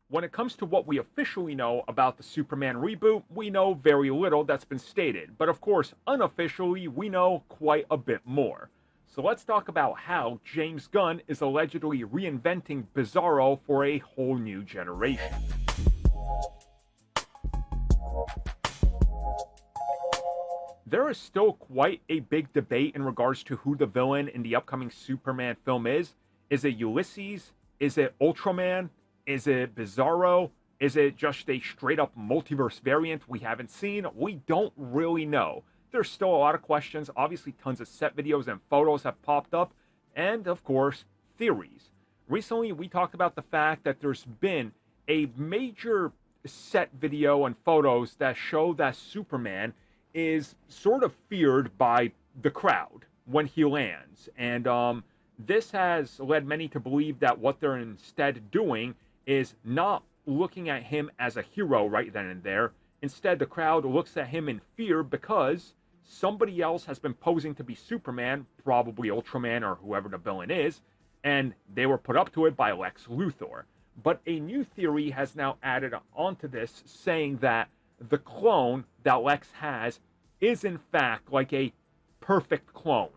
When it comes to what we officially know about the Superman reboot, we know very little that's been stated, but of course, unofficially, we know quite a bit more. So let's talk about how James Gunn is allegedly reinventing Bizarro for a whole new generation. There is still quite a big debate in regards to who the villain in the upcoming Superman film is. Is it Ulysses? Is it Ultraman? Is it Bizarro? Is it just a straight up multiverse variant we haven't seen? We don't really know. There's still a lot of questions. Obviously, tons of set videos and photos have popped up. And, of course, theories. Recently, we talked about the fact that there's been a major set video and photos that show that Superman is sort of feared by the crowd when he lands. And this has led many to believe that what they're instead doing is not looking at him as a hero right then and there. Instead, the crowd looks at him in fear because somebody else has been posing to be Superman, probably Ultraman or whoever the villain is, and they were put up to it by Lex Luthor. But a new theory has now added onto this, saying that the clone that Lex has is in fact like a perfect clone,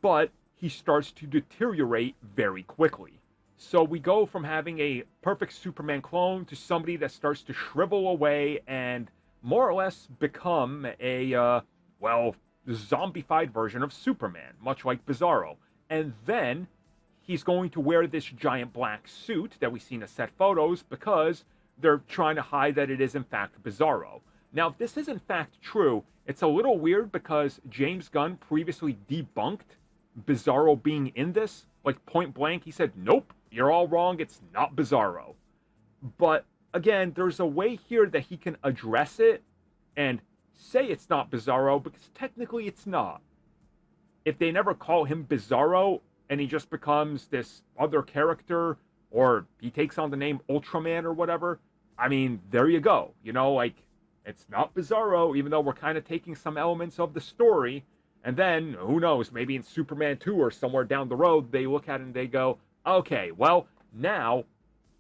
but he starts to deteriorate very quickly. So we go from having a perfect Superman clone to somebody that starts to shrivel away and more or less become a, zombified version of Superman, much like Bizarro. And then he's going to wear this giant black suit that we see in the set photos because they're trying to hide that it is in fact Bizarro. Now, if this is in fact true, it's a little weird because James Gunn previously debunked Bizarro being in this. Like, point blank, he said, nope, you're all wrong, it's not Bizarro. But, again, there's a way here that he can address it and say it's not Bizarro, because technically it's not. If they never call him Bizarro, and he just becomes this other character, or he takes on the name Ultraman or whatever, I mean, there you go. You know, like, it's not Bizarro, even though we're kind of taking some elements of the story. And then, who knows, maybe in Superman 2 or somewhere down the road, they look at it and they go, okay, well, now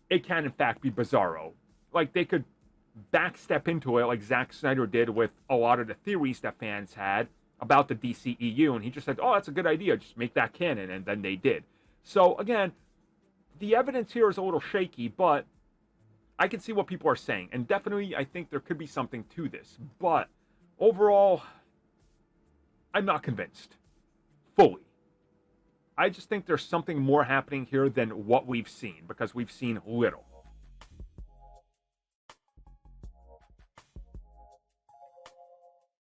it can in fact be Bizarro. Like, they could backstep into it like Zack Snyder did with a lot of the theories that fans had about the DCEU, and he just said, oh, that's a good idea, just make that canon, and then they did. So, again, the evidence here is a little shaky, but I can see what people are saying, and definitely I think there could be something to this. But, overall, I'm not convinced. Fully. I just think there's something more happening here than what we've seen, because we've seen little.